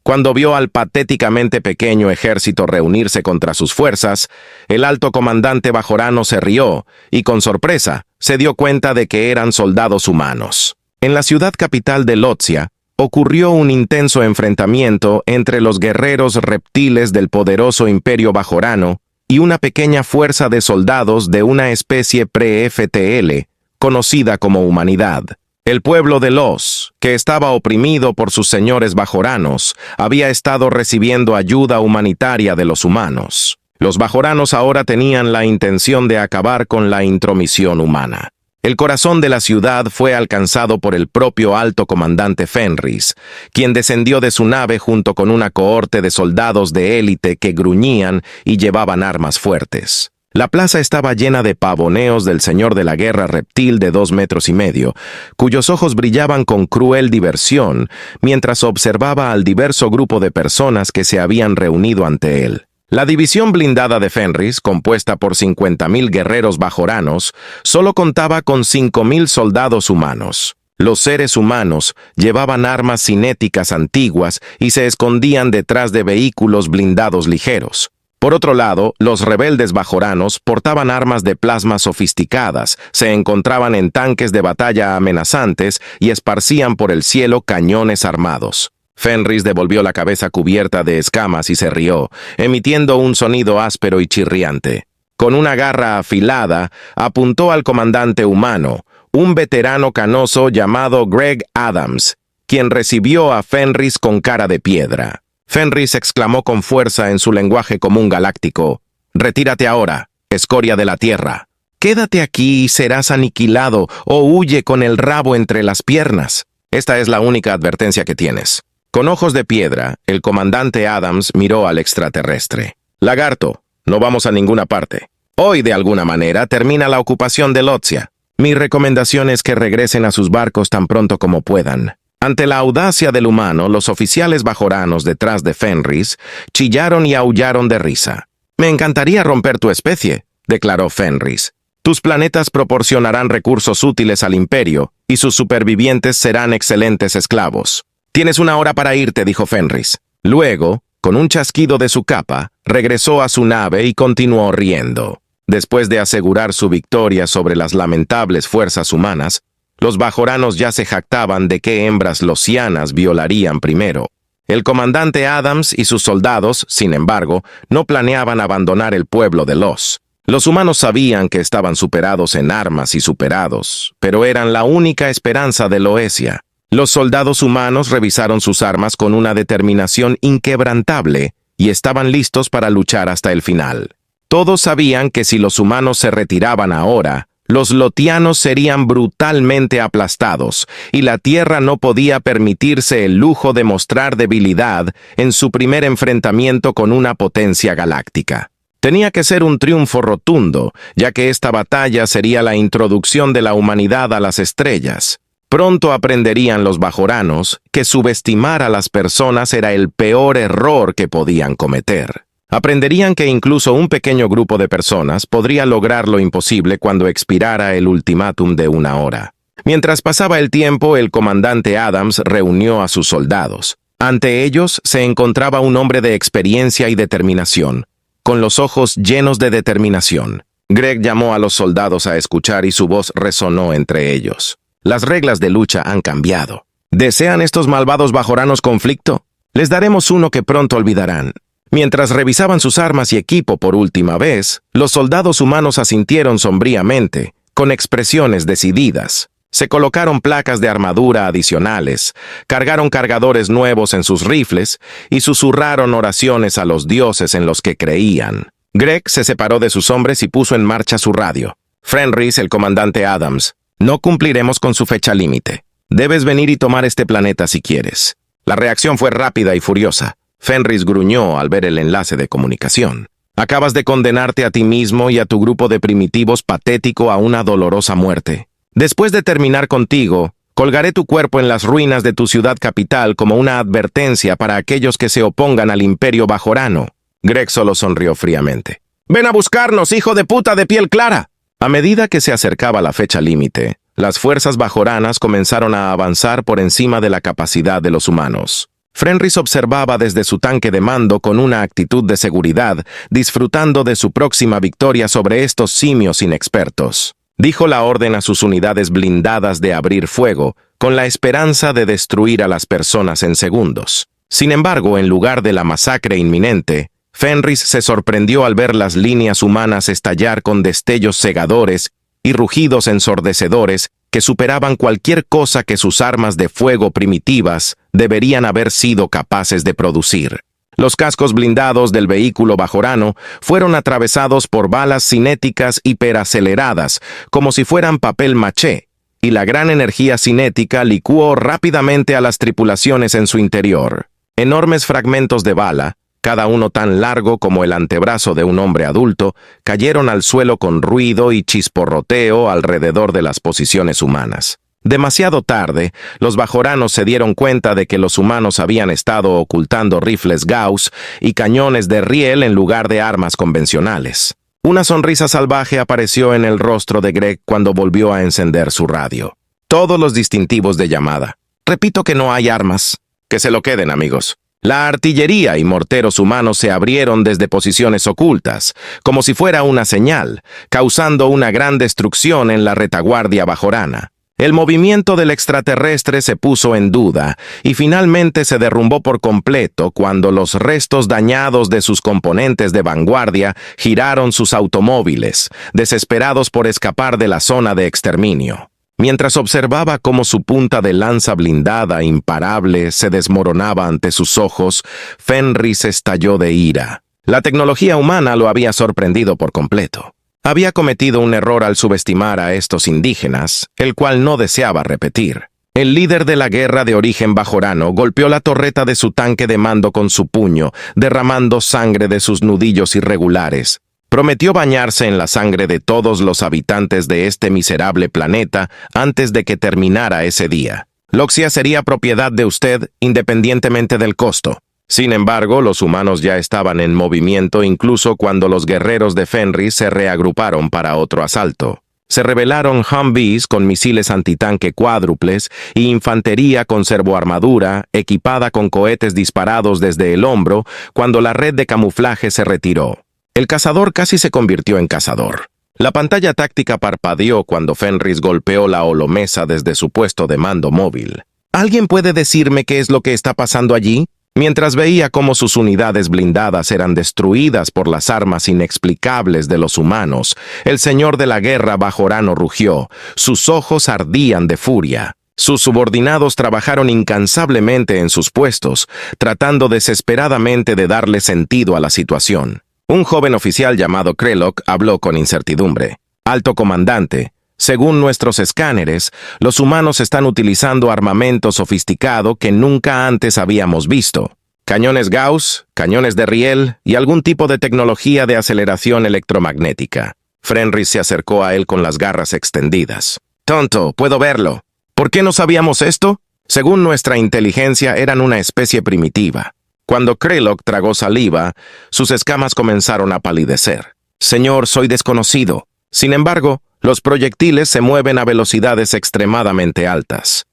Cuando vio al patéticamente pequeño ejército reunirse contra sus fuerzas, el alto comandante bajorano se rió y, con sorpresa, se dio cuenta de que eran soldados humanos. En la ciudad capital de Lotsia, ocurrió un intenso enfrentamiento entre los guerreros reptiles del poderoso imperio bajorano y una pequeña fuerza de soldados de una especie pre-FTL, conocida como humanidad. El pueblo de Los, que estaba oprimido por sus señores bajoranos, había estado recibiendo ayuda humanitaria de los humanos. Los bajoranos ahora tenían la intención de acabar con la intromisión humana. El corazón de la ciudad fue alcanzado por el propio alto comandante Fenris, quien descendió de su nave junto con una cohorte de soldados de élite que gruñían y llevaban armas fuertes. La plaza estaba llena de pavoneos del señor de la guerra reptil de 2,5 metros, cuyos ojos brillaban con cruel diversión mientras observaba al diverso grupo de personas que se habían reunido ante él. La división blindada de Fenris, compuesta por 50,000 guerreros bajoranos, solo contaba con 5,000 soldados humanos. Los seres humanos llevaban armas cinéticas antiguas y se escondían detrás de vehículos blindados ligeros. Por otro lado, los rebeldes bajoranos portaban armas de plasma sofisticadas, se encontraban en tanques de batalla amenazantes y esparcían por el cielo cañones armados. Fenris devolvió la cabeza cubierta de escamas y se rió, emitiendo un sonido áspero y chirriante. Con una garra afilada, apuntó al comandante humano, un veterano canoso llamado Greg Adams, quien recibió a Fenris con cara de piedra. Fenris exclamó con fuerza en su lenguaje común galáctico: «Retírate ahora, escoria de la tierra. Quédate aquí y serás aniquilado, o huye con el rabo entre las piernas. Esta es la única advertencia que tienes». Con ojos de piedra, el comandante Adams miró al extraterrestre. «Lagarto, no vamos a ninguna parte. Hoy, de alguna manera, termina la ocupación de Lotsia. Mi recomendación es que regresen a sus barcos tan pronto como puedan». Ante la audacia del humano, los oficiales bajoranos detrás de Fenris chillaron y aullaron de risa. «Me encantaría romper tu especie», declaró Fenris. «Tus planetas proporcionarán recursos útiles al imperio, y sus supervivientes serán excelentes esclavos». «Tienes 1 hora para irte», dijo Fenris. Luego, con un chasquido de su capa, regresó a su nave y continuó riendo. Después de asegurar su victoria sobre las lamentables fuerzas humanas, los bajoranos ya se jactaban de qué hembras losianas violarían primero. El comandante Adams y sus soldados, sin embargo, no planeaban abandonar el pueblo de Los. Los humanos sabían que estaban superados en armas y superados, pero eran la única esperanza de Loesia. Los soldados humanos revisaron sus armas con una determinación inquebrantable y estaban listos para luchar hasta el final. Todos sabían que si los humanos se retiraban ahora, los lotianos serían brutalmente aplastados, y la Tierra no podía permitirse el lujo de mostrar debilidad en su primer enfrentamiento con una potencia galáctica. Tenía que ser un triunfo rotundo, ya que esta batalla sería la introducción de la humanidad a las estrellas. Pronto aprenderían los bajoranos que subestimar a las personas era el peor error que podían cometer. Aprenderían que incluso un pequeño grupo de personas podría lograr lo imposible cuando expirara el ultimátum de 1 hora. Mientras pasaba el tiempo, el comandante Adams reunió a sus soldados. Ante ellos se encontraba un hombre de experiencia y determinación, con los ojos llenos de determinación. Greg llamó a los soldados a escuchar y su voz resonó entre ellos. «Las reglas de lucha han cambiado. ¿Desean estos malvados bajoranos conflicto? Les daremos uno que pronto olvidarán». Mientras revisaban sus armas y equipo por última vez, los soldados humanos asintieron sombríamente, con expresiones decididas. Se colocaron placas de armadura adicionales, cargaron cargadores nuevos en sus rifles y susurraron oraciones a los dioses en los que creían. Greg se separó de sus hombres y puso en marcha su radio. «Fenris, el comandante Adams, no cumpliremos con su fecha límite. Debes venir y tomar este planeta si quieres». La reacción fue rápida y furiosa. Fenris gruñó al ver el enlace de comunicación. «Acabas de condenarte a ti mismo y a tu grupo de primitivos patético a una dolorosa muerte. Después de terminar contigo, colgaré tu cuerpo en las ruinas de tu ciudad capital como una advertencia para aquellos que se opongan al imperio bajorano». Greg solo sonrió fríamente. «¡Ven a buscarnos, hijo de puta de piel clara!». A medida que se acercaba la fecha límite, las fuerzas bajoranas comenzaron a avanzar por encima de la capacidad de los humanos. Fenris observaba desde su tanque de mando con una actitud de seguridad, disfrutando de su próxima victoria sobre estos simios inexpertos. Dijo la orden a sus unidades blindadas de abrir fuego, con la esperanza de destruir a las personas en segundos. Sin embargo, en lugar de la masacre inminente, Fenris se sorprendió al ver las líneas humanas estallar con destellos cegadores y rugidos ensordecedores que superaban cualquier cosa que sus armas de fuego primitivas deberían haber sido capaces de producir. Los cascos blindados del vehículo bajorano fueron atravesados por balas cinéticas hiperaceleradas, como si fueran papel maché, y la gran energía cinética licuó rápidamente a las tripulaciones en su interior. Enormes fragmentos de bala, cada uno tan largo como el antebrazo de un hombre adulto, cayeron al suelo con ruido y chisporroteo alrededor de las posiciones humanas. Demasiado tarde, los bajoranos se dieron cuenta de que los humanos habían estado ocultando rifles Gauss y cañones de riel en lugar de armas convencionales. Una sonrisa salvaje apareció en el rostro de Greg cuando volvió a encender su radio. Todos los distintivos de llamada. Repito que no hay armas. Que se lo queden, amigos. La artillería y morteros humanos se abrieron desde posiciones ocultas, como si fuera una señal, causando una gran destrucción en la retaguardia bajorana. El movimiento del extraterrestre se puso en duda y finalmente se derrumbó por completo cuando los restos dañados de sus componentes de vanguardia giraron sus automóviles, desesperados por escapar de la zona de exterminio. Mientras observaba cómo su punta de lanza blindada imparable se desmoronaba ante sus ojos, Fenris estalló de ira. La tecnología humana lo había sorprendido por completo. Había cometido un error al subestimar a estos indígenas, el cual no deseaba repetir. El líder de la guerra de origen bajorano golpeó la torreta de su tanque de mando con su puño, derramando sangre de sus nudillos irregulares. Prometió bañarse en la sangre de todos los habitantes de este miserable planeta antes de que terminara ese día. Loxia sería propiedad de usted independientemente del costo. Sin embargo, los humanos ya estaban en movimiento incluso cuando los guerreros de Fenris se reagruparon para otro asalto. Se rebelaron Humvees con misiles antitanque cuádruples y infantería con servoarmadura equipada con cohetes disparados desde el hombro cuando la red de camuflaje se retiró. El cazador casi se convirtió en cazador. La pantalla táctica parpadeó cuando Fenris golpeó la holomesa desde su puesto de mando móvil. ¿Alguien puede decirme qué es lo que está pasando allí? Mientras veía cómo sus unidades blindadas eran destruidas por las armas inexplicables de los humanos, el señor de la guerra bajorano rugió. Sus ojos ardían de furia. Sus subordinados trabajaron incansablemente en sus puestos, tratando desesperadamente de darle sentido a la situación. Un joven oficial llamado Krelok habló con incertidumbre. Alto comandante, según nuestros escáneres, los humanos están utilizando armamento sofisticado que nunca antes habíamos visto. Cañones Gauss, cañones de riel y algún tipo de tecnología de aceleración electromagnética. Fenris se acercó a él con las garras extendidas. Tonto, puedo verlo. ¿Por qué no sabíamos esto? Según nuestra inteligencia, eran una especie primitiva. Cuando Krelok tragó saliva, sus escamas comenzaron a palidecer. Señor, soy desconocido. Sin embargo, los proyectiles se mueven a velocidades extremadamente altas.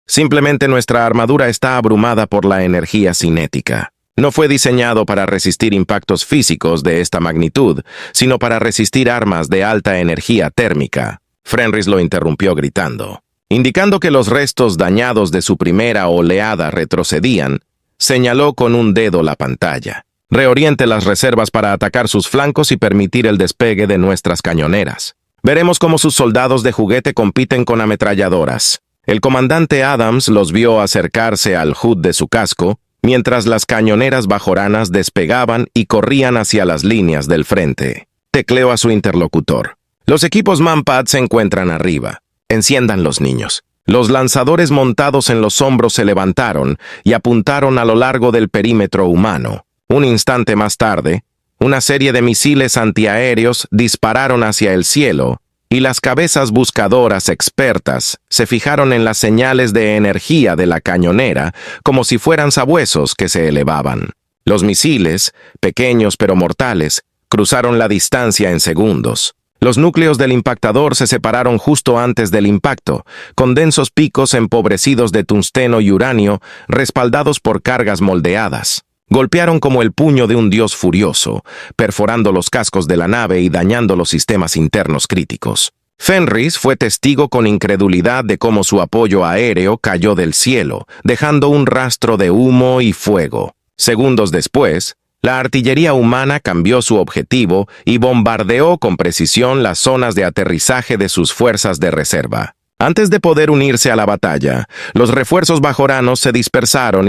Simplemente nuestra armadura está abrumada por la energía cinética. No fue diseñado para resistir impactos físicos de esta magnitud, sino para resistir armas de alta energía térmica. Fenris lo interrumpió gritando. Indicando que los restos dañados de su primera oleada retrocedían, señaló con un dedo la pantalla. Reoriente las reservas para atacar sus flancos y permitir el despegue de nuestras cañoneras. Veremos cómo sus soldados de juguete compiten con ametralladoras. El comandante Adams los vio acercarse al HUD de su casco, mientras las cañoneras bajoranas despegaban y corrían hacia las líneas del frente. Tecleó a su interlocutor. Los equipos Manpad se encuentran arriba. Enciendan los niños. Los lanzadores montados en los hombros se levantaron y apuntaron a lo largo del perímetro humano. Un instante más tarde, una serie de misiles antiaéreos dispararon hacia el cielo y las cabezas buscadoras expertas se fijaron en las señales de energía de la cañonera como si fueran sabuesos que se elevaban. Los misiles, pequeños pero mortales, cruzaron la distancia en segundos. Los núcleos del impactador se separaron justo antes del impacto, con densos picos empobrecidos de tungsteno y uranio, respaldados por cargas moldeadas. Golpearon como el puño de un dios furioso, perforando los cascos de la nave y dañando los sistemas internos críticos. Fenris fue testigo con incredulidad de cómo su apoyo aéreo cayó del cielo, dejando un rastro de humo y fuego. Segundos después, la artillería humana cambió su objetivo y bombardeó con precisión las zonas de aterrizaje de sus fuerzas de reserva. Antes de poder unirse a la batalla, los refuerzos bajoranos se dispersaron.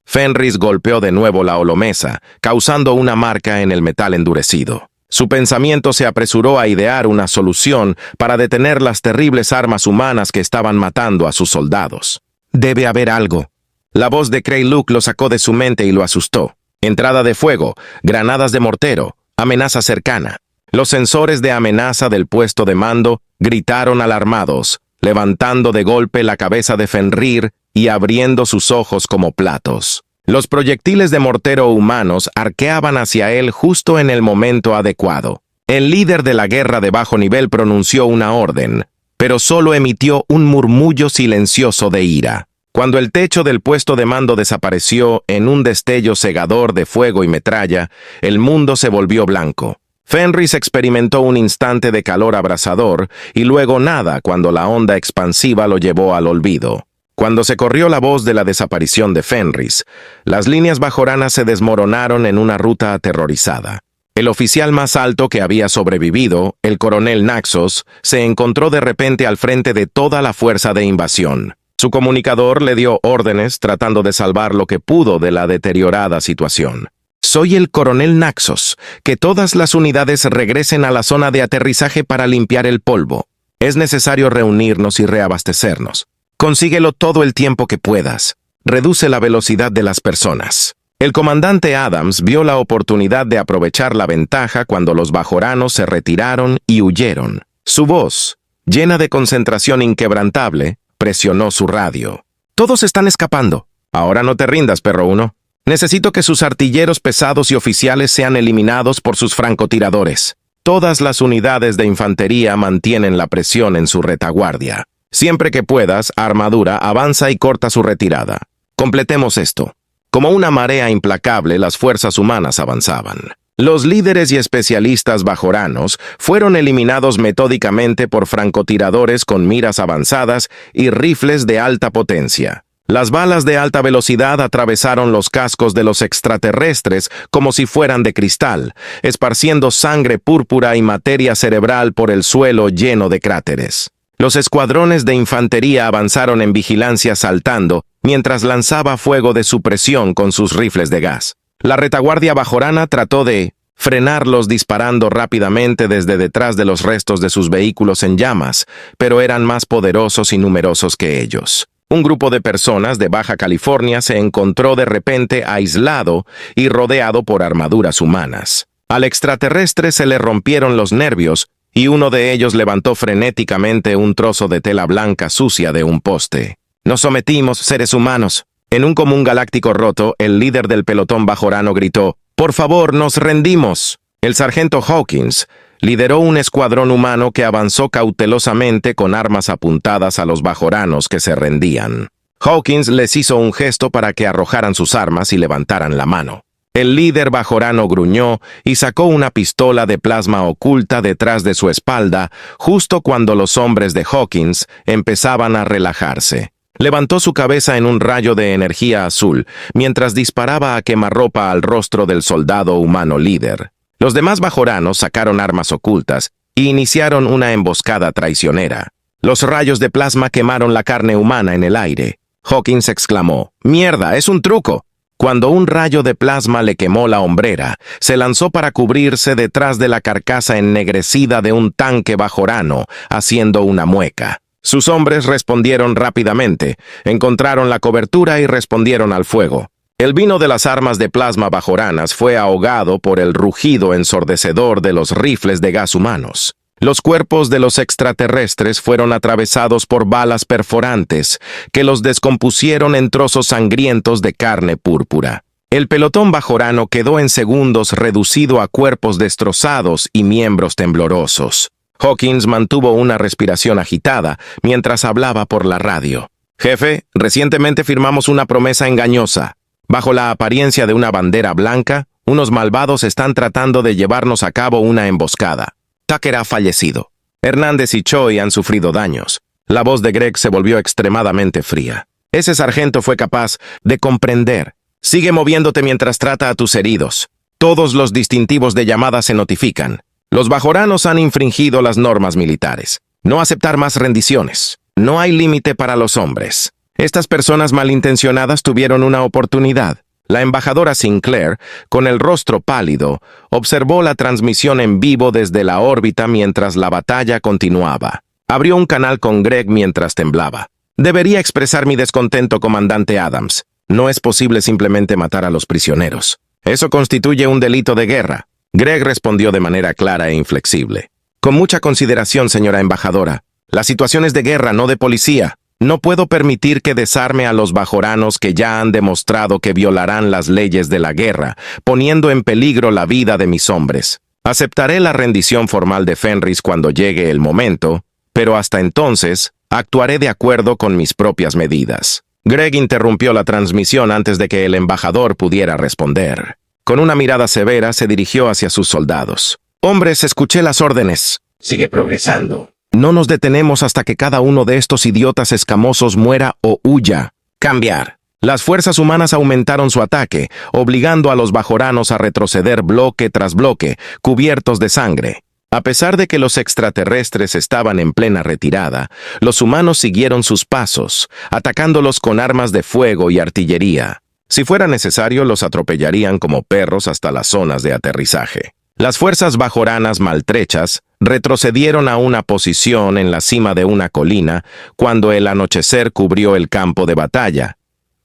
Fenris golpeó de nuevo la holomesa, causando una marca en el metal endurecido. Su pensamiento se apresuró a idear una solución para detener las terribles armas humanas que estaban matando a sus soldados. «Debe haber algo». La voz de Krey-Luk lo sacó de su mente y lo asustó. Entrada de fuego, granadas de mortero, amenaza cercana. Los sensores de amenaza del puesto de mando gritaron alarmados, levantando de golpe la cabeza de Fenrir y abriendo sus ojos como platos. Los proyectiles de mortero humanos arqueaban hacia él justo en el momento adecuado. El líder de la guerra de bajo nivel pronunció una orden, pero solo emitió un murmullo silencioso de ira. Cuando el techo del puesto de mando desapareció en un destello cegador de fuego y metralla, el mundo se volvió blanco. Fenris experimentó un instante de calor abrasador y luego nada cuando la onda expansiva lo llevó al olvido. Cuando se corrió la voz de la desaparición de Fenris, las líneas bajoranas se desmoronaron en una ruta aterrorizada. El oficial más alto que había sobrevivido, el coronel Naxos, se encontró de repente al frente de toda la fuerza de invasión. Su comunicador le dio órdenes tratando de salvar lo que pudo de la deteriorada situación. «Soy el coronel Naxos. Que todas las unidades regresen a la zona de aterrizaje para limpiar el polvo. Es necesario reunirnos y reabastecernos. Consíguelo todo el tiempo que puedas. Reduce la velocidad de las personas». El comandante Adams vio la oportunidad de aprovechar la ventaja cuando los bajoranos se retiraron y huyeron. Su voz, llena de concentración inquebrantable, presionó su radio. «Todos están escapando. Ahora no te rindas, perro uno. Necesito que sus artilleros pesados y oficiales sean eliminados por sus francotiradores. Todas las unidades de infantería mantienen la presión en su retaguardia. Siempre que puedas, Armadura avanza y corta su retirada. Completemos esto». Como una marea implacable, las fuerzas humanas avanzaban. Los líderes y especialistas bajoranos fueron eliminados metódicamente por francotiradores con miras avanzadas y rifles de alta potencia. Las balas de alta velocidad atravesaron los cascos de los extraterrestres como si fueran de cristal, esparciendo sangre púrpura y materia cerebral por el suelo lleno de cráteres. Los escuadrones de infantería avanzaron en vigilancia saltando, mientras lanzaba fuego de supresión con sus rifles de gas. La retaguardia bajorana trató de frenarlos disparando rápidamente desde detrás de los restos de sus vehículos en llamas, pero eran más poderosos y numerosos que ellos. Un grupo de personas de Baja California se encontró de repente aislado y rodeado por armaduras humanas. Al extraterrestre se le rompieron los nervios y uno de ellos levantó frenéticamente un trozo de tela blanca sucia de un poste. «Nos sometimos, seres humanos». En un común galáctico roto, el líder del pelotón bajorano gritó: «¡Por favor, nos rendimos!». El sargento Hawkins lideró un escuadrón humano que avanzó cautelosamente con armas apuntadas a los bajoranos que se rendían. Hawkins les hizo un gesto para que arrojaran sus armas y levantaran la mano. El líder bajorano gruñó y sacó una pistola de plasma oculta detrás de su espalda justo cuando los hombres de Hawkins empezaban a relajarse. Levantó su cabeza en un rayo de energía azul, mientras disparaba a quemarropa al rostro del soldado humano líder. Los demás bajoranos sacaron armas ocultas y iniciaron una emboscada traicionera. Los rayos de plasma quemaron la carne humana en el aire. Hawkins exclamó: «¡Mierda, es un truco!». Cuando un rayo de plasma le quemó la hombrera, se lanzó para cubrirse detrás de la carcasa ennegrecida de un tanque bajorano, haciendo una mueca. Sus hombres respondieron rápidamente, encontraron la cobertura y respondieron al fuego. El vino de las armas de plasma bajoranas fue ahogado por el rugido ensordecedor de los rifles de gas humanos. Los cuerpos de los extraterrestres fueron atravesados por balas perforantes que los descompusieron en trozos sangrientos de carne púrpura. El pelotón bajorano quedó en segundos reducido a cuerpos destrozados y miembros temblorosos. Hawkins mantuvo una respiración agitada mientras hablaba por la radio. «Jefe, recientemente firmamos una promesa engañosa. Bajo la apariencia de una bandera blanca, unos malvados están tratando de llevarnos a cabo una emboscada. Tucker ha fallecido. Hernández y Choi han sufrido daños». La voz de Greg se volvió extremadamente fría. Ese sargento fue capaz de comprender. «Sigue moviéndote mientras trata a tus heridos. Todos los distintivos de llamada se notifican. Los bajoranos han infringido las normas militares. No aceptar más rendiciones. No hay límite para los hombres». Estas personas malintencionadas tuvieron una oportunidad. La embajadora Sinclair, con el rostro pálido, observó la transmisión en vivo desde la órbita mientras la batalla continuaba. Abrió un canal con Greg mientras temblaba. «Debería expresar mi descontento, comandante Adams. No es posible simplemente matar a los prisioneros. Eso constituye un delito de guerra». Greg respondió de manera clara e inflexible. «Con mucha consideración, señora embajadora. La situación es de guerra, no de policía. No puedo permitir que desarme a los bajoranos que ya han demostrado que violarán las leyes de la guerra, poniendo en peligro la vida de mis hombres. Aceptaré la rendición formal de Fenris cuando llegue el momento, pero hasta entonces actuaré de acuerdo con mis propias medidas». Greg interrumpió la transmisión antes de que el embajador pudiera responder. Con una mirada severa se dirigió hacia sus soldados. «Hombres, escuché las órdenes. Sigue progresando. No nos detenemos hasta que cada uno de estos idiotas escamosos muera o huya. Cambiar». Las fuerzas humanas aumentaron su ataque, obligando a los bajoranos a retroceder bloque tras bloque, cubiertos de sangre. A pesar de que los extraterrestres estaban en plena retirada, los humanos siguieron sus pasos, atacándolos con armas de fuego y artillería. Si fuera necesario, los atropellarían como perros hasta las zonas de aterrizaje. Las fuerzas bajoranas maltrechas retrocedieron a una posición en la cima de una colina cuando el anochecer cubrió el campo de batalla,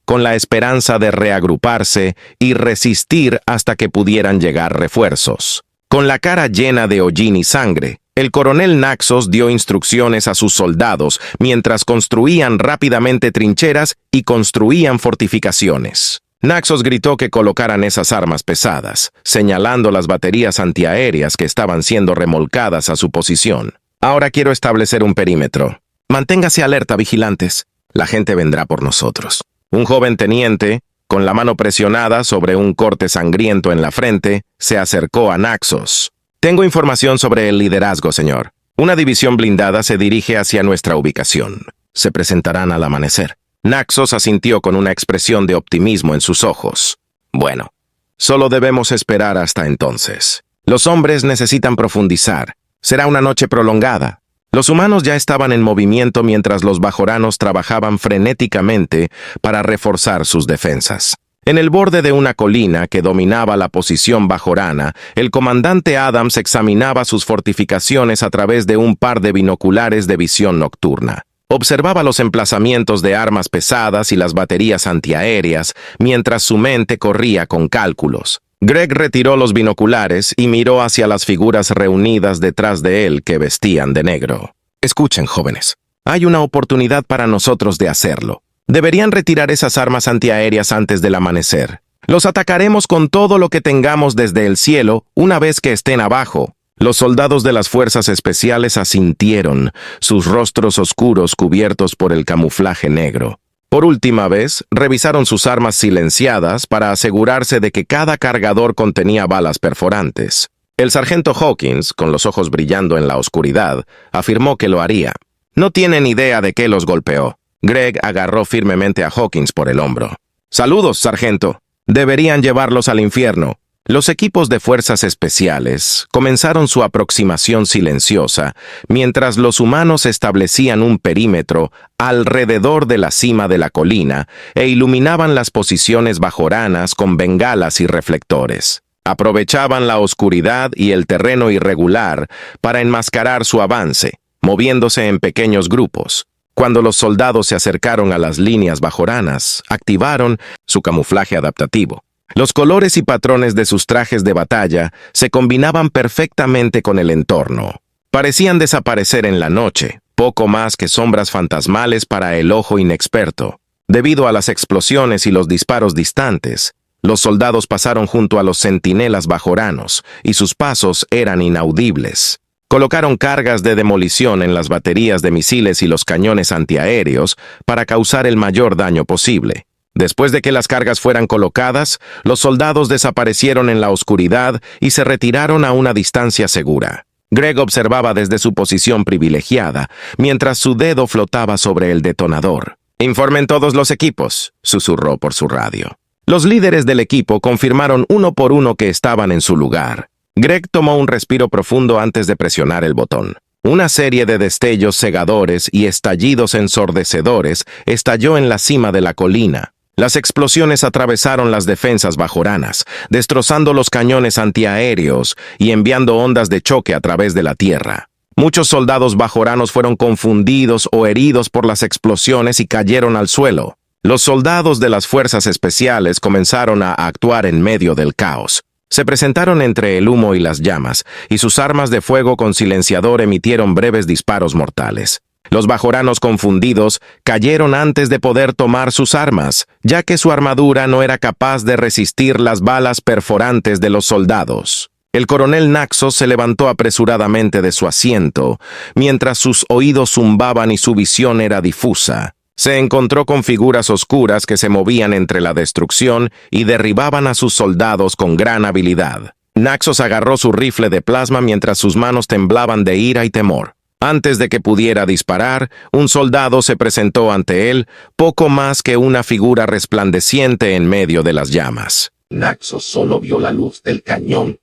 con la esperanza de reagruparse y resistir hasta que pudieran llegar refuerzos. Con la cara llena de hollín y sangre, el coronel Naxos dio instrucciones a sus soldados mientras construían rápidamente trincheras y construían fortificaciones. Naxos gritó que colocaran esas armas pesadas, señalando las baterías antiaéreas que estaban siendo remolcadas a su posición. «Ahora quiero establecer un perímetro. Manténgase alerta, vigilantes. La gente vendrá por nosotros». Un joven teniente, con la mano presionada sobre un corte sangriento en la frente, se acercó a Naxos. «Tengo información sobre el liderazgo, señor. Una división blindada se dirige hacia nuestra ubicación. Se presentarán al amanecer». Naxos asintió con una expresión de optimismo en sus ojos. «Bueno, solo debemos esperar hasta entonces. Los hombres necesitan profundizar. Será una noche prolongada». Los humanos ya estaban en movimiento mientras los bajoranos trabajaban frenéticamente para reforzar sus defensas. En el borde de una colina que dominaba la posición bajorana, el comandante Adams examinaba sus fortificaciones a través de un par de binoculares de visión nocturna. Observaba los emplazamientos de armas pesadas y las baterías antiaéreas mientras su mente corría con cálculos. Greg retiró los binoculares y miró hacia las figuras reunidas detrás de él que vestían de negro. «Escuchen, jóvenes. Hay una oportunidad para nosotros de hacerlo. Deberían retirar esas armas antiaéreas antes del amanecer. Los atacaremos con todo lo que tengamos desde el cielo una vez que estén abajo». Los soldados de las fuerzas especiales asintieron, sus rostros oscuros cubiertos por el camuflaje negro. Por última vez, revisaron sus armas silenciadas para asegurarse de que cada cargador contenía balas perforantes. El sargento Hawkins, con los ojos brillando en la oscuridad, afirmó que lo haría. «No tienen idea de qué los golpeó». Greg agarró firmemente a Hawkins por el hombro. «Saludos, sargento. Deberían llevarlos al infierno». Los equipos de fuerzas especiales comenzaron su aproximación silenciosa mientras los humanos establecían un perímetro alrededor de la cima de la colina e iluminaban las posiciones bajoranas con bengalas y reflectores. Aprovechaban la oscuridad y el terreno irregular para enmascarar su avance, moviéndose en pequeños grupos. Cuando los soldados se acercaron a las líneas bajoranas, activaron su camuflaje adaptativo. Los colores y patrones de sus trajes de batalla se combinaban perfectamente con el entorno. Parecían desaparecer en la noche, poco más que sombras fantasmales para el ojo inexperto. Debido a las explosiones y los disparos distantes, Los soldados pasaron junto a los centinelas bajoranos, y sus pasos eran inaudibles. Colocaron cargas de demolición en las baterías de misiles y los cañones antiaéreos para causar el mayor daño posible. Después de que las cargas fueran colocadas, los soldados desaparecieron en la oscuridad y se retiraron a una distancia segura. Greg observaba desde su posición privilegiada, mientras su dedo flotaba sobre el detonador. «Informen todos los equipos», susurró por su radio. Los líderes del equipo confirmaron uno por uno que estaban en su lugar. Greg tomó un respiro profundo antes de presionar el botón. Una serie de destellos cegadores y estallidos ensordecedores estalló en la cima de la colina. Las explosiones atravesaron las defensas bajoranas, destrozando los cañones antiaéreos y enviando ondas de choque a través de la tierra. Muchos soldados bajoranos fueron confundidos o heridos por las explosiones y cayeron al suelo. Los soldados de las fuerzas especiales comenzaron a actuar en medio del caos. Se presentaron entre el humo y las llamas, y sus armas de fuego con silenciador emitieron breves disparos mortales. Los bajoranos confundidos cayeron antes de poder tomar sus armas, ya que su armadura no era capaz de resistir las balas perforantes de los soldados. El coronel Naxos se levantó apresuradamente de su asiento, mientras sus oídos zumbaban y su visión era difusa. Se encontró con figuras oscuras que se movían entre la destrucción y derribaban a sus soldados con gran habilidad. Naxos agarró su rifle de plasma mientras sus manos temblaban de ira y temor. Antes de que pudiera disparar, un soldado se presentó ante él, poco más que una figura resplandeciente en medio de las llamas. Naxos solo vio la luz del cañón.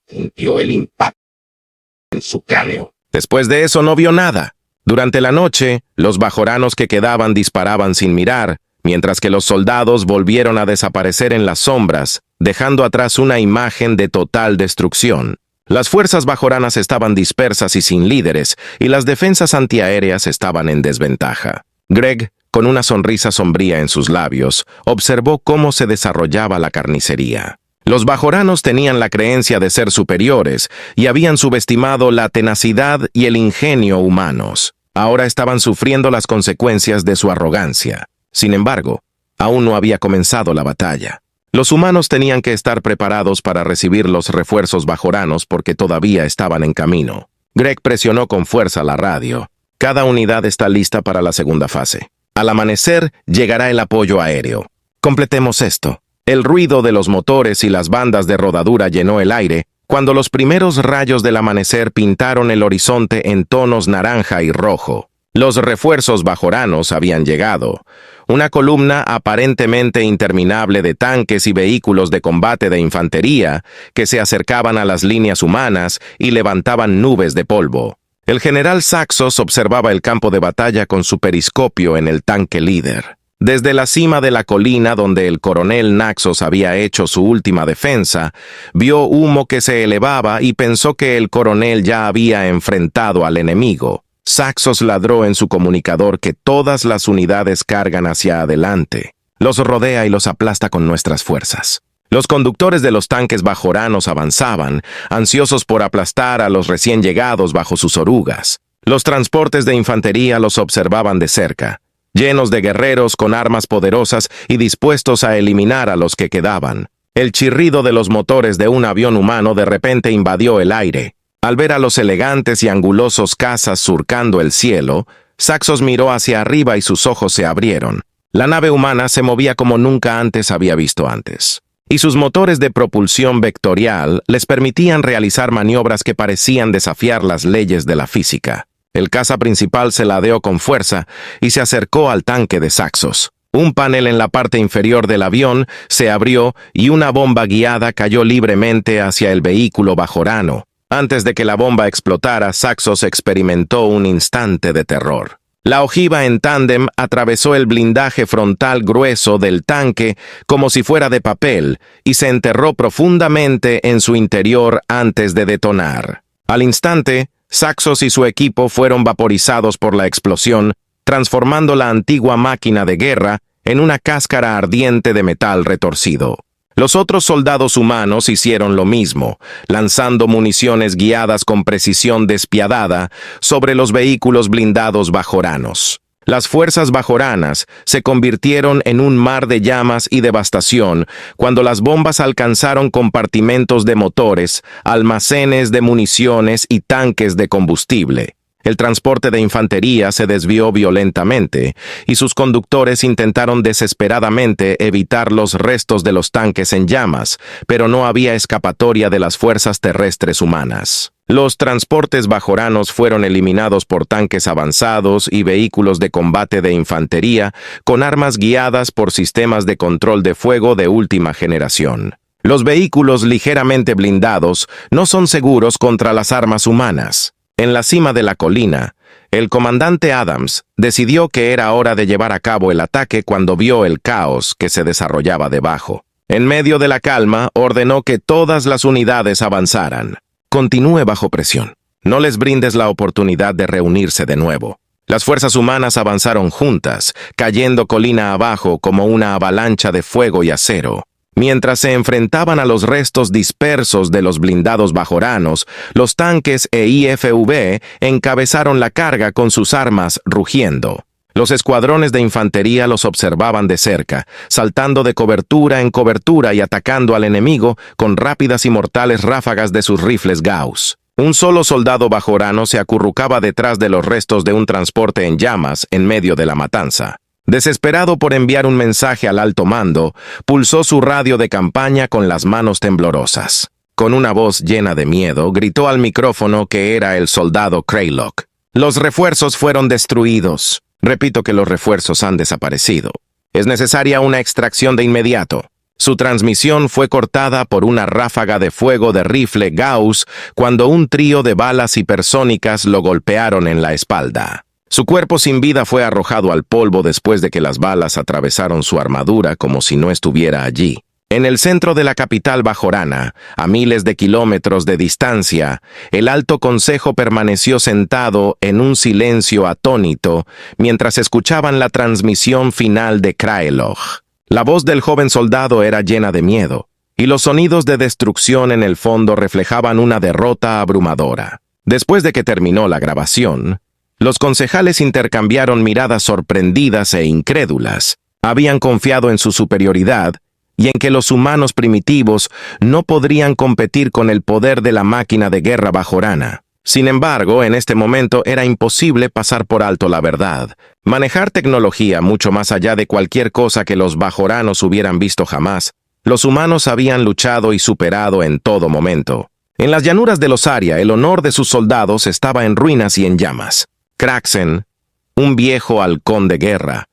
Sintió el impacto en su cráneo. Después de eso no vio nada. Durante la noche, los bajoranos que quedaban disparaban sin mirar, mientras que los soldados volvieron a desaparecer en las sombras, dejando atrás una imagen de total destrucción. Las fuerzas bajoranas estaban dispersas y sin líderes, y las defensas antiaéreas estaban en desventaja. Greg, con una sonrisa sombría en sus labios, observó cómo se desarrollaba la carnicería. Los bajoranos tenían la creencia de ser superiores y habían subestimado la tenacidad y el ingenio humanos. Ahora estaban sufriendo las consecuencias de su arrogancia. Sin embargo, aún no había comenzado la batalla. Los humanos tenían que estar preparados para recibir los refuerzos bajoranos porque todavía estaban en camino. Greg presionó con fuerza la radio. Cada unidad está lista para la segunda fase. Al amanecer, llegará el apoyo aéreo. Completemos esto. El ruido de los motores y las bandas de rodadura llenó el aire, cuando los primeros rayos del amanecer pintaron el horizonte en tonos naranja y rojo. Los refuerzos bajoranos habían llegado. Una columna aparentemente interminable de tanques y vehículos de combate de infantería que se acercaban a las líneas humanas y levantaban nubes de polvo. El general Saxos observaba el campo de batalla con su periscopio en el tanque líder. Desde la cima de la colina donde el coronel Naxos había hecho su última defensa, vio humo que se elevaba y pensó que el coronel ya había enfrentado al enemigo. Saxos ladró en su comunicador que todas las unidades cargan hacia adelante. Los rodea y los aplasta con nuestras fuerzas. Los conductores de los tanques bajoranos avanzaban, ansiosos por aplastar a los recién llegados bajo sus orugas. Los transportes de infantería los observaban de cerca, llenos de guerreros con armas poderosas y dispuestos a eliminar a los que quedaban. El chirrido de los motores de un avión humano de repente invadió el aire. Al ver a los elegantes y angulosos cazas surcando el cielo, Saxos miró hacia arriba y sus ojos se abrieron. La nave humana se movía como nunca antes había visto antes, y sus motores de propulsión vectorial les permitían realizar maniobras que parecían desafiar las leyes de la física. El caza principal se ladeó con fuerza y se acercó al tanque de Saxos. Un panel en la parte inferior del avión se abrió y una bomba guiada cayó libremente hacia el vehículo bajorano. Antes de que la bomba explotara, Saxos experimentó un instante de terror. La ojiva en tándem atravesó el blindaje frontal grueso del tanque como si fuera de papel y se enterró profundamente en su interior antes de detonar. Al instante, Saxos y su equipo fueron vaporizados por la explosión, transformando la antigua máquina de guerra en una cáscara ardiente de metal retorcido. Los otros soldados humanos hicieron lo mismo, lanzando municiones guiadas con precisión despiadada sobre los vehículos blindados bajoranos. Las fuerzas bajoranas se convirtieron en un mar de llamas y devastación cuando las bombas alcanzaron compartimentos de motores, almacenes de municiones y tanques de combustible. El transporte de infantería se desvió violentamente y sus conductores intentaron desesperadamente evitar los restos de los tanques en llamas, pero no había escapatoria de las fuerzas terrestres humanas. Los transportes bajoranos fueron eliminados por tanques avanzados y vehículos de combate de infantería con armas guiadas por sistemas de control de fuego de última generación. Los vehículos ligeramente blindados no son seguros contra las armas humanas. En la cima de la colina, el comandante Adams decidió que era hora de llevar a cabo el ataque cuando vio el caos que se desarrollaba debajo. En medio de la calma, ordenó que todas las unidades avanzaran. Continúe bajo presión. No les brindes la oportunidad de reunirse de nuevo. Las fuerzas humanas avanzaron juntas, cayendo colina abajo como una avalancha de fuego y acero. Mientras se enfrentaban a los restos dispersos de los blindados bajoranos, los tanques e IFV encabezaron la carga con sus armas rugiendo. Los escuadrones de infantería los observaban de cerca, saltando de cobertura en cobertura y atacando al enemigo con rápidas y mortales ráfagas de sus rifles Gauss. Un solo soldado bajorano se acurrucaba detrás de los restos de un transporte en llamas en medio de la matanza. Desesperado por enviar un mensaje al alto mando, pulsó su radio de campaña con las manos temblorosas. Con una voz llena de miedo, gritó al micrófono que era el soldado Kraylock. «Los refuerzos fueron destruidos. Repito que los refuerzos han desaparecido. Es necesaria una extracción de inmediato». Su transmisión fue cortada por una ráfaga de fuego de rifle Gauss cuando un trío de balas hipersónicas lo golpearon en la espalda. Su cuerpo sin vida fue arrojado al polvo después de que las balas atravesaron su armadura como si no estuviera allí. En el centro de la capital bajorana, a miles de kilómetros de distancia, el Alto Consejo permaneció sentado en un silencio atónito mientras escuchaban la transmisión final de Kraylock. La voz del joven soldado era llena de miedo, y los sonidos de destrucción en el fondo reflejaban una derrota abrumadora. Después de que terminó la grabación, los concejales intercambiaron miradas sorprendidas e incrédulas. Habían confiado en su superioridad y en que los humanos primitivos no podrían competir con el poder de la máquina de guerra bajorana. Sin embargo, en este momento era imposible pasar por alto la verdad. Manejar tecnología mucho más allá de cualquier cosa que los bajoranos hubieran visto jamás, los humanos habían luchado y superado en todo momento. En las llanuras de Losaria, el honor de sus soldados estaba en ruinas y en llamas. Kraxen, un viejo halcón de guerra,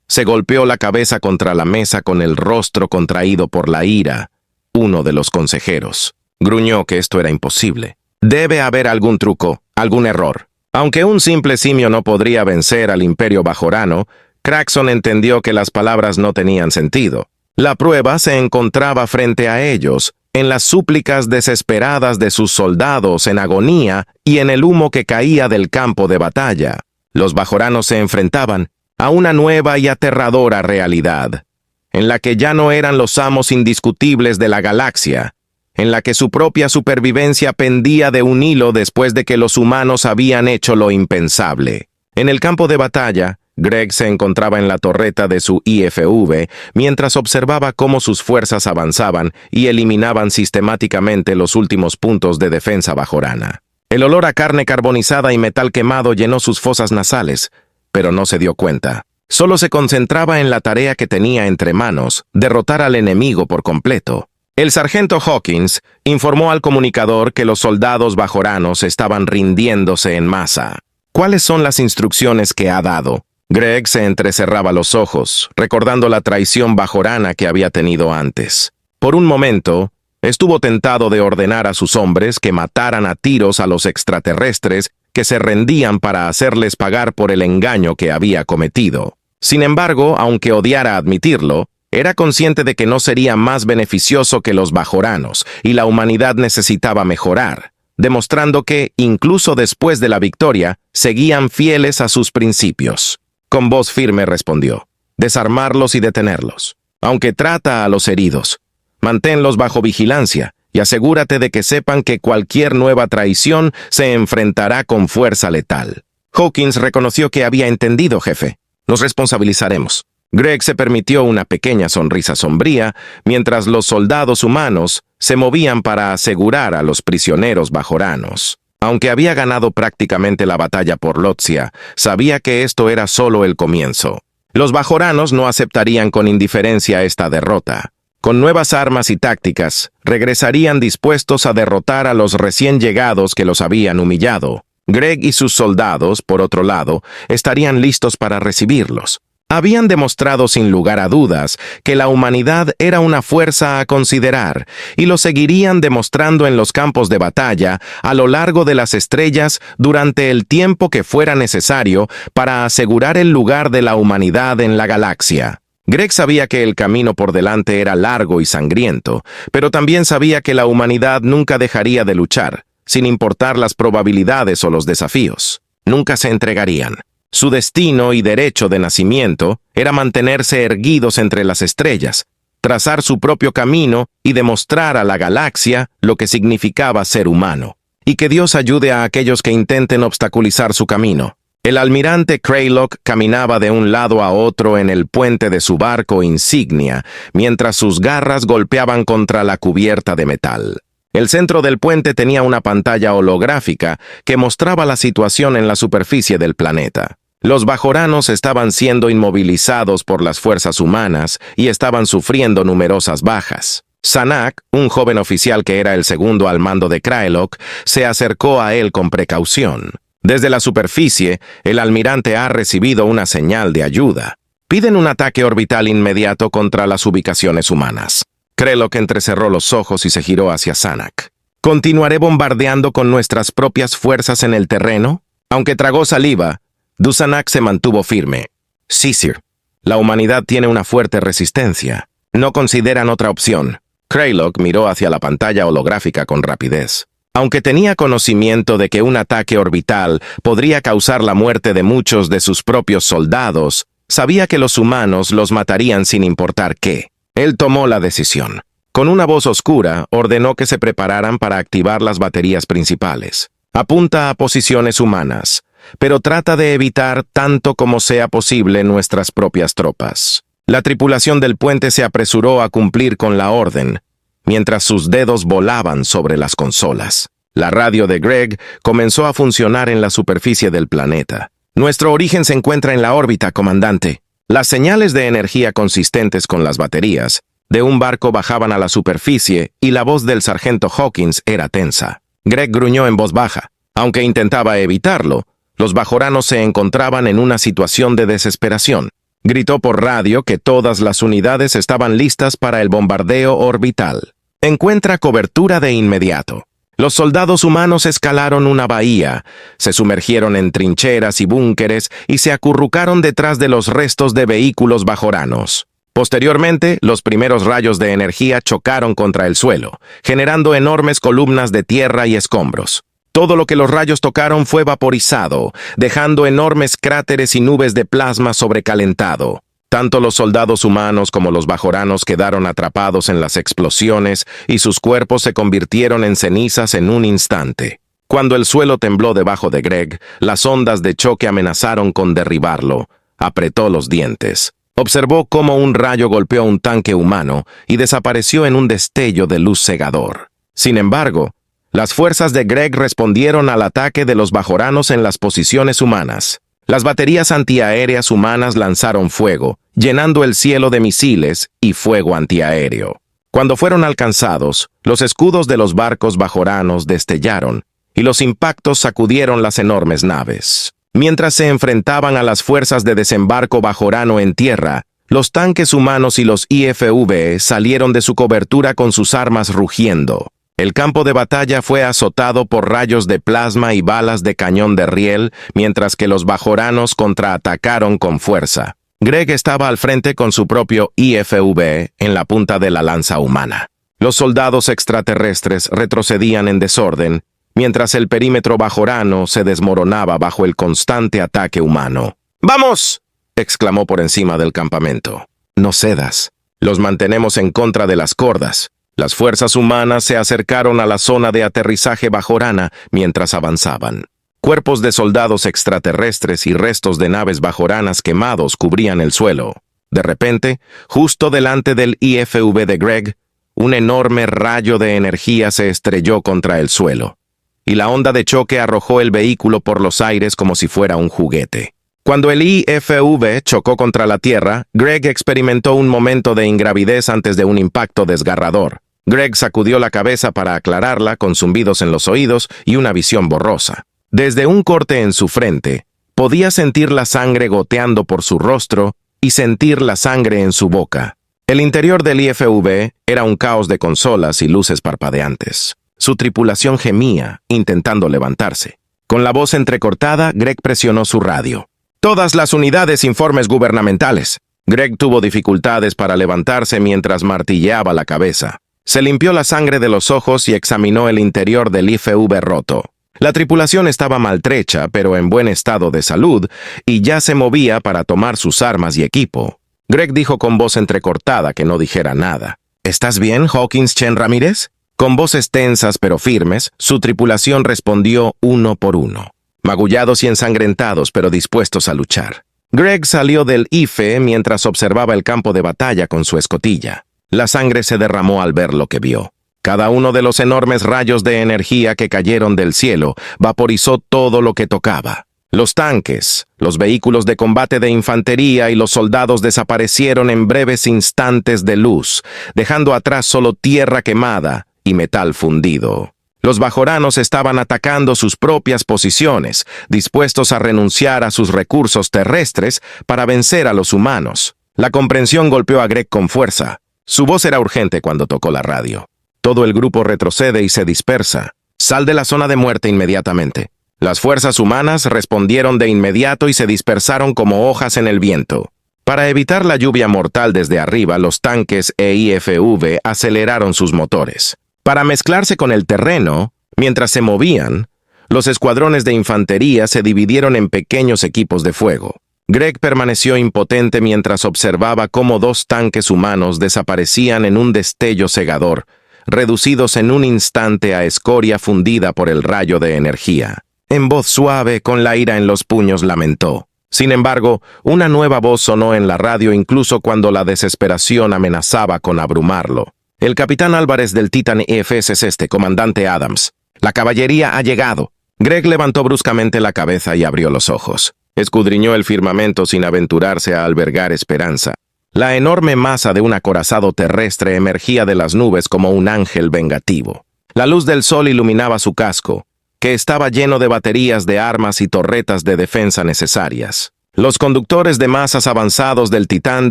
se golpeó la cabeza contra la mesa con el rostro contraído por la ira. Uno de los consejeros gruñó que esto era imposible. Debe haber algún truco, algún error. Aunque un simple simio no podría vencer al imperio bajorano, Kraxen entendió que las palabras no tenían sentido. La prueba se encontraba frente a ellos, en las súplicas desesperadas de sus soldados en agonía y en el humo que caía del campo de batalla. Los bajoranos se enfrentaban a una nueva y aterradora realidad, en la que ya no eran los amos indiscutibles de la galaxia, en la que su propia supervivencia pendía de un hilo después de que los humanos habían hecho lo impensable. En el campo de batalla, Greg se encontraba en la torreta de su IFV mientras observaba cómo sus fuerzas avanzaban y eliminaban sistemáticamente los últimos puntos de defensa bajorana. El olor a carne carbonizada y metal quemado llenó sus fosas nasales, pero no se dio cuenta. Solo se concentraba en la tarea que tenía entre manos, derrotar al enemigo por completo. El sargento Hawkins informó al comunicador que los soldados bajoranos estaban rindiéndose en masa. ¿Cuáles son las instrucciones que ha dado? Greg se entrecerraba los ojos, recordando la traición bajorana que había tenido antes. Por un momento, estuvo tentado de ordenar a sus hombres que mataran a tiros a los extraterrestres que se rendían para hacerles pagar por el engaño que había cometido. Sin embargo, aunque odiara admitirlo, era consciente de que no sería más beneficioso que los bajoranos y la humanidad necesitaba mejorar, demostrando que, incluso después de la victoria, seguían fieles a sus principios. Con voz firme respondió: desarmarlos y detenerlos. Aunque trata a los heridos, manténlos bajo vigilancia y asegúrate de que sepan que cualquier nueva traición se enfrentará con fuerza letal. Hawkins reconoció que había entendido, jefe. Nos responsabilizaremos. Greg se permitió una pequeña sonrisa sombría mientras los soldados humanos se movían para asegurar a los prisioneros bajoranos. Aunque había ganado prácticamente la batalla por Lotsia, sabía que esto era solo el comienzo. Los bajoranos no aceptarían con indiferencia esta derrota. Con nuevas armas y tácticas, regresarían dispuestos a derrotar a los recién llegados que los habían humillado. Greg y sus soldados, por otro lado, estarían listos para recibirlos. Habían demostrado sin lugar a dudas que la humanidad era una fuerza a considerar, y lo seguirían demostrando en los campos de batalla a lo largo de las estrellas durante el tiempo que fuera necesario para asegurar el lugar de la humanidad en la galaxia. Greg sabía que el camino por delante era largo y sangriento, pero también sabía que la humanidad nunca dejaría de luchar, sin importar las probabilidades o los desafíos. Nunca se entregarían. Su destino y derecho de nacimiento era mantenerse erguidos entre las estrellas, trazar su propio camino y demostrar a la galaxia lo que significaba ser humano. Y que Dios ayude a aquellos que intenten obstaculizar su camino. El almirante Kraylock caminaba de un lado a otro en el puente de su barco insignia, mientras sus garras golpeaban contra la cubierta de metal. El centro del puente tenía una pantalla holográfica que mostraba la situación en la superficie del planeta. Los bajoranos estaban siendo inmovilizados por las fuerzas humanas y estaban sufriendo numerosas bajas. Sanak, un joven oficial que era el segundo al mando de Kraylock, se acercó a él con precaución. Desde la superficie, el almirante ha recibido una señal de ayuda. Piden un ataque orbital inmediato contra las ubicaciones humanas. Kraylock entrecerró los ojos y se giró hacia Sanak. ¿Continuaré bombardeando con nuestras propias fuerzas en el terreno? Aunque tragó saliva, Dusanak se mantuvo firme. Sí, sir. La humanidad tiene una fuerte resistencia. No consideran otra opción. Kraylock miró hacia la pantalla holográfica con rapidez. Aunque tenía conocimiento de que un ataque orbital podría causar la muerte de muchos de sus propios soldados, sabía que los humanos los matarían sin importar qué. Él tomó la decisión. Con una voz oscura, ordenó que se prepararan para activar las baterías principales. Apunta a posiciones humanas, pero trata de evitar tanto como sea posible nuestras propias tropas. La tripulación del puente se apresuró a cumplir con la orden, mientras sus dedos volaban sobre las consolas. La radio de Greg comenzó a funcionar en la superficie del planeta. Nuestro origen se encuentra en la órbita, comandante. Las señales de energía consistentes con las baterías de un barco bajaban a la superficie y la voz del sargento Hawkins era tensa. Greg gruñó en voz baja. Aunque intentaba evitarlo, los bajoranos se encontraban en una situación de desesperación. Gritó por radio que todas las unidades estaban listas para el bombardeo orbital. Encuentra cobertura de inmediato. Los soldados humanos escalaron una bahía, se sumergieron en trincheras y búnkeres y se acurrucaron detrás de los restos de vehículos bajoranos. Posteriormente, los primeros rayos de energía chocaron contra el suelo, generando enormes columnas de tierra y escombros. Todo lo que los rayos tocaron fue vaporizado, dejando enormes cráteres y nubes de plasma sobrecalentado. Tanto los soldados humanos como los bajoranos quedaron atrapados en las explosiones y sus cuerpos se convirtieron en cenizas en un instante. Cuando el suelo tembló debajo de Greg, las ondas de choque amenazaron con derribarlo. Apretó los dientes. Observó cómo un rayo golpeó un tanque humano y desapareció en un destello de luz cegador. Sin embargo, las fuerzas de Greg respondieron al ataque de los bajoranos en las posiciones humanas. Las baterías antiaéreas humanas lanzaron fuego, llenando el cielo de misiles y fuego antiaéreo. Cuando fueron alcanzados, los escudos de los barcos bajoranos destellaron y los impactos sacudieron las enormes naves. Mientras se enfrentaban a las fuerzas de desembarco bajorano en tierra, los tanques humanos y los IFV salieron de su cobertura con sus armas rugiendo. El campo de batalla fue azotado por rayos de plasma y balas de cañón de riel, mientras que los bajoranos contraatacaron con fuerza. Greg estaba al frente con su propio IFV en la punta de la lanza humana. Los soldados extraterrestres retrocedían en desorden, mientras el perímetro bajorano se desmoronaba bajo el constante ataque humano. ¡Vamos!, exclamó por encima del campamento. No cedas. Los mantenemos en contra de las cordas. Las fuerzas humanas se acercaron a la zona de aterrizaje bajorana mientras avanzaban. Cuerpos de soldados extraterrestres y restos de naves bajoranas quemados cubrían el suelo. De repente, justo delante del IFV de Greg, un enorme rayo de energía se estrelló contra el suelo, y la onda de choque arrojó el vehículo por los aires como si fuera un juguete. Cuando el IFV chocó contra la Tierra, Greg experimentó un momento de ingravidez antes de un impacto desgarrador. Greg sacudió la cabeza para aclararla con zumbidos en los oídos y una visión borrosa. Desde un corte en su frente, podía sentir la sangre goteando por su rostro y sentir la sangre en su boca. El interior del IFV era un caos de consolas y luces parpadeantes. Su tripulación gemía, intentando levantarse. Con la voz entrecortada, Greg presionó su radio. «Todas las unidades, informes gubernamentales». Greg tuvo dificultades para levantarse mientras martilleaba la cabeza. Se limpió la sangre de los ojos y examinó el interior del IFV roto. La tripulación estaba maltrecha, pero en buen estado de salud, y ya se movía para tomar sus armas y equipo. Greg dijo con voz entrecortada que no dijera nada. «¿Estás bien, Hawkins Chen Ramírez?» Con voces tensas pero firmes, su tripulación respondió uno por uno. Magullados y ensangrentados, pero dispuestos a luchar. Greg salió del IFE mientras observaba el campo de batalla con su escotilla. La sangre se derramó al ver lo que vio. Cada uno de los enormes rayos de energía que cayeron del cielo vaporizó todo lo que tocaba. Los tanques, los vehículos de combate de infantería y los soldados desaparecieron en breves instantes de luz, dejando atrás solo tierra quemada y metal fundido. Los bajoranos estaban atacando sus propias posiciones, dispuestos a renunciar a sus recursos terrestres para vencer a los humanos. La comprensión golpeó a Greg con fuerza. Su voz era urgente cuando tocó la radio. Todo el grupo retrocede y se dispersa. Sal de la zona de muerte inmediatamente. Las fuerzas humanas respondieron de inmediato y se dispersaron como hojas en el viento. Para evitar la lluvia mortal desde arriba, los tanques EIFV aceleraron sus motores. Para mezclarse con el terreno, mientras se movían, los escuadrones de infantería se dividieron en pequeños equipos de fuego. Greg permaneció impotente mientras observaba cómo 2 tanques humanos desaparecían en un destello cegador, reducidos en un instante a escoria fundida por el rayo de energía. En voz suave, con la ira en los puños, lamentó. Sin embargo, una nueva voz sonó en la radio incluso cuando la desesperación amenazaba con abrumarlo. «El capitán Álvarez del Titan EFS es este, comandante Adams. La caballería ha llegado». Greg levantó bruscamente la cabeza y abrió los ojos. Escudriñó el firmamento sin aventurarse a albergar esperanza. La enorme masa de un acorazado terrestre emergía de las nubes como un ángel vengativo. La luz del sol iluminaba su casco, que estaba lleno de baterías de armas y torretas de defensa necesarias. Los conductores de masas avanzados del Titán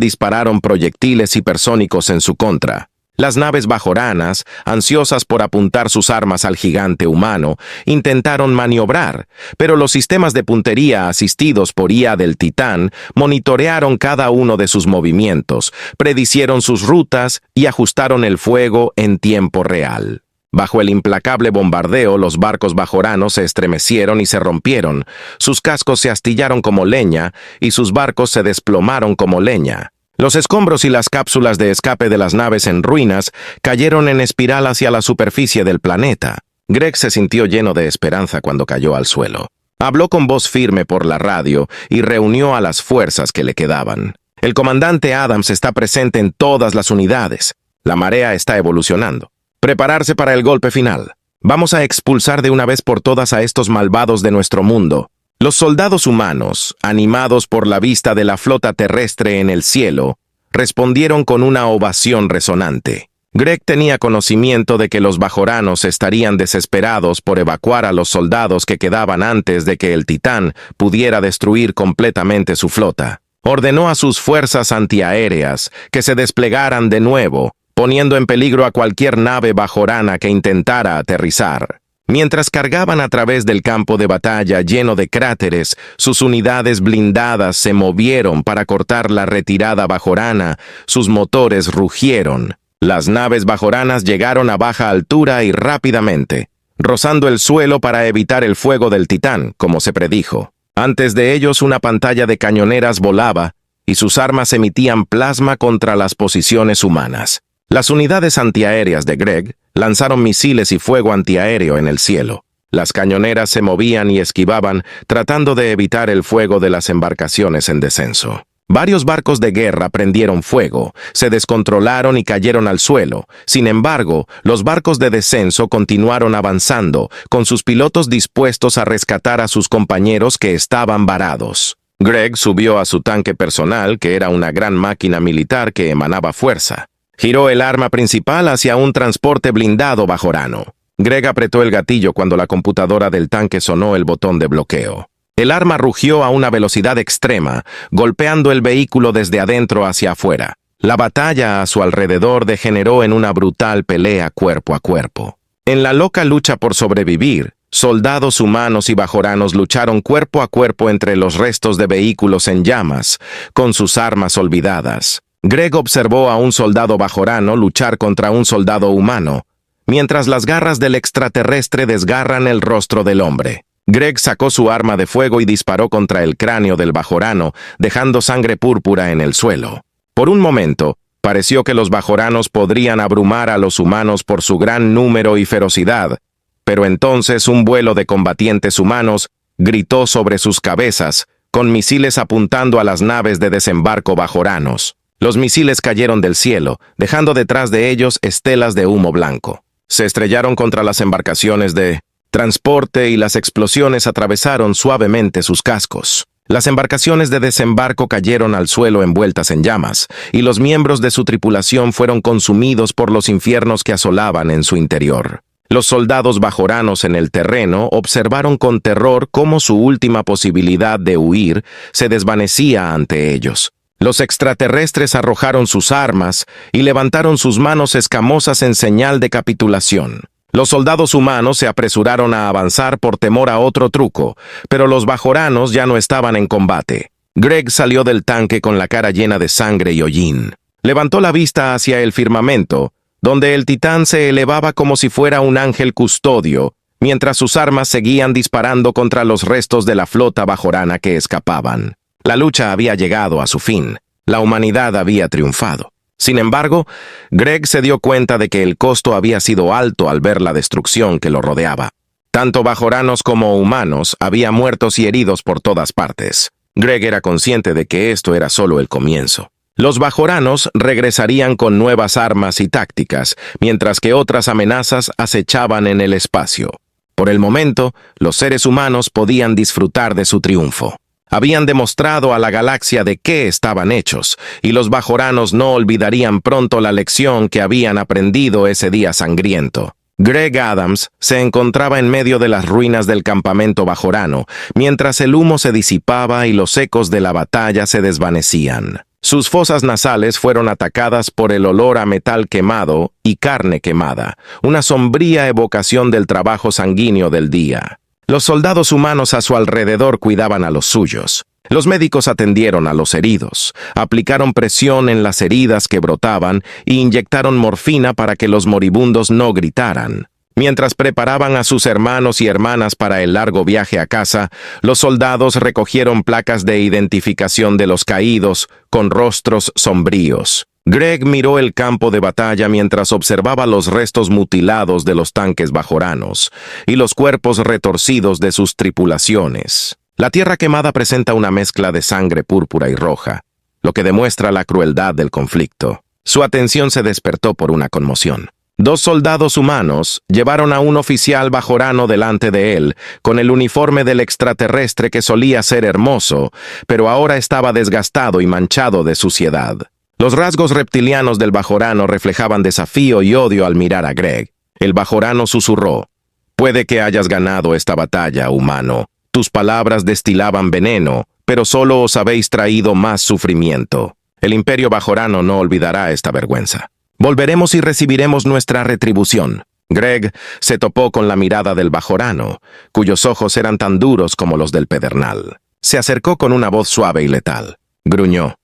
dispararon proyectiles hipersónicos en su contra. Las naves bajoranas, ansiosas por apuntar sus armas al gigante humano, intentaron maniobrar, pero los sistemas de puntería asistidos por IA del Titán monitorearon cada uno de sus movimientos, predicieron sus rutas y ajustaron el fuego en tiempo real. Bajo el implacable bombardeo, los barcos bajoranos se estremecieron y se rompieron, sus cascos se astillaron como leña y sus barcos se desplomaron como leña. Los escombros y las cápsulas de escape de las naves en ruinas cayeron en espiral hacia la superficie del planeta. Greg se sintió lleno de esperanza cuando cayó al suelo. Habló con voz firme por la radio y reunió a las fuerzas que le quedaban. El comandante Adams está presente en todas las unidades. La marea está evolucionando. Prepararse para el golpe final. Vamos a expulsar de una vez por todas a estos malvados de nuestro mundo. Los soldados humanos, animados por la vista de la flota terrestre en el cielo, respondieron con una ovación resonante. Greg tenía conocimiento de que los bajoranos estarían desesperados por evacuar a los soldados que quedaban antes de que el Titán pudiera destruir completamente su flota. Ordenó a sus fuerzas antiaéreas que se desplegaran de nuevo, poniendo en peligro a cualquier nave bajorana que intentara aterrizar. Mientras cargaban a través del campo de batalla lleno de cráteres, sus unidades blindadas se movieron para cortar la retirada bajorana, sus motores rugieron. Las naves bajoranas llegaron a baja altura y rápidamente, rozando el suelo para evitar el fuego del Titán, como se predijo. Antes de ellos una pantalla de cañoneras volaba y sus armas emitían plasma contra las posiciones humanas. Las unidades antiaéreas de Greg lanzaron misiles y fuego antiaéreo en el cielo. Las cañoneras se movían y esquivaban, tratando de evitar el fuego de las embarcaciones en descenso. Varios barcos de guerra prendieron fuego, se descontrolaron y cayeron al suelo. Sin embargo, los barcos de descenso continuaron avanzando, con sus pilotos dispuestos a rescatar a sus compañeros que estaban varados. Greg subió a su tanque personal, que era una gran máquina militar que emanaba fuerza. Giró el arma principal hacia un transporte blindado bajorano. Greg apretó el gatillo cuando la computadora del tanque sonó el botón de bloqueo. El arma rugió a una velocidad extrema, golpeando el vehículo desde adentro hacia afuera. La batalla a su alrededor degeneró en una brutal pelea cuerpo a cuerpo. En la loca lucha por sobrevivir, soldados humanos y bajoranos lucharon cuerpo a cuerpo entre los restos de vehículos en llamas, con sus armas olvidadas. Greg observó a un soldado bajorano luchar contra un soldado humano, mientras las garras del extraterrestre desgarran el rostro del hombre. Greg sacó su arma de fuego y disparó contra el cráneo del bajorano, dejando sangre púrpura en el suelo. Por un momento, pareció que los bajoranos podrían abrumar a los humanos por su gran número y ferocidad, pero entonces un vuelo de combatientes humanos gritó sobre sus cabezas, con misiles apuntando a las naves de desembarco bajoranos. Los misiles cayeron del cielo, dejando detrás de ellos estelas de humo blanco. Se estrellaron contra las embarcaciones de transporte y las explosiones atravesaron suavemente sus cascos. Las embarcaciones de desembarco cayeron al suelo envueltas en llamas, y los miembros de su tripulación fueron consumidos por los infiernos que asolaban en su interior. Los soldados bajoranos en el terreno observaron con terror cómo su última posibilidad de huir se desvanecía ante ellos. Los extraterrestres arrojaron sus armas y levantaron sus manos escamosas en señal de capitulación. Los soldados humanos se apresuraron a avanzar por temor a otro truco, pero los bajoranos ya no estaban en combate. Greg salió del tanque con la cara llena de sangre y hollín. Levantó la vista hacia el firmamento, donde el titán se elevaba como si fuera un ángel custodio, mientras sus armas seguían disparando contra los restos de la flota bajorana que escapaban. La lucha había llegado a su fin. La humanidad había triunfado. Sin embargo, Greg se dio cuenta de que el costo había sido alto al ver la destrucción que lo rodeaba. Tanto bajoranos como humanos había muertos y heridos por todas partes. Greg era consciente de que esto era solo el comienzo. Los bajoranos regresarían con nuevas armas y tácticas, mientras que otras amenazas acechaban en el espacio. Por el momento, los seres humanos podían disfrutar de su triunfo. Habían demostrado a la galaxia de qué estaban hechos, y los bajoranos no olvidarían pronto la lección que habían aprendido ese día sangriento. Greg Adams se encontraba en medio de las ruinas del campamento bajorano, mientras el humo se disipaba y los ecos de la batalla se desvanecían. Sus fosas nasales fueron atacadas por el olor a metal quemado y carne quemada, una sombría evocación del trabajo sanguíneo del día. Los soldados humanos a su alrededor cuidaban a los suyos. Los médicos atendieron a los heridos, aplicaron presión en las heridas que brotaban e inyectaron morfina para que los moribundos no gritaran. Mientras preparaban a sus hermanos y hermanas para el largo viaje a casa, los soldados recogieron placas de identificación de los caídos con rostros sombríos. Greg miró el campo de batalla mientras observaba los restos mutilados de los tanques bajoranos y los cuerpos retorcidos de sus tripulaciones. La tierra quemada presenta una mezcla de sangre púrpura y roja, lo que demuestra la crueldad del conflicto. Su atención se despertó por una conmoción. 2 soldados humanos llevaron a un oficial bajorano delante de él, con el uniforme del extraterrestre que solía ser hermoso, pero ahora estaba desgastado y manchado de suciedad. Los rasgos reptilianos del bajorano reflejaban desafío y odio al mirar a Greg. El bajorano susurró: «Puede que hayas ganado esta batalla, humano. Tus palabras destilaban veneno, pero solo os habéis traído más sufrimiento. El imperio bajorano no olvidará esta vergüenza. Volveremos y recibiremos nuestra retribución». Greg se topó con la mirada del bajorano, cuyos ojos eran tan duros como los del pedernal. Se acercó con una voz suave y letal. Gruñó: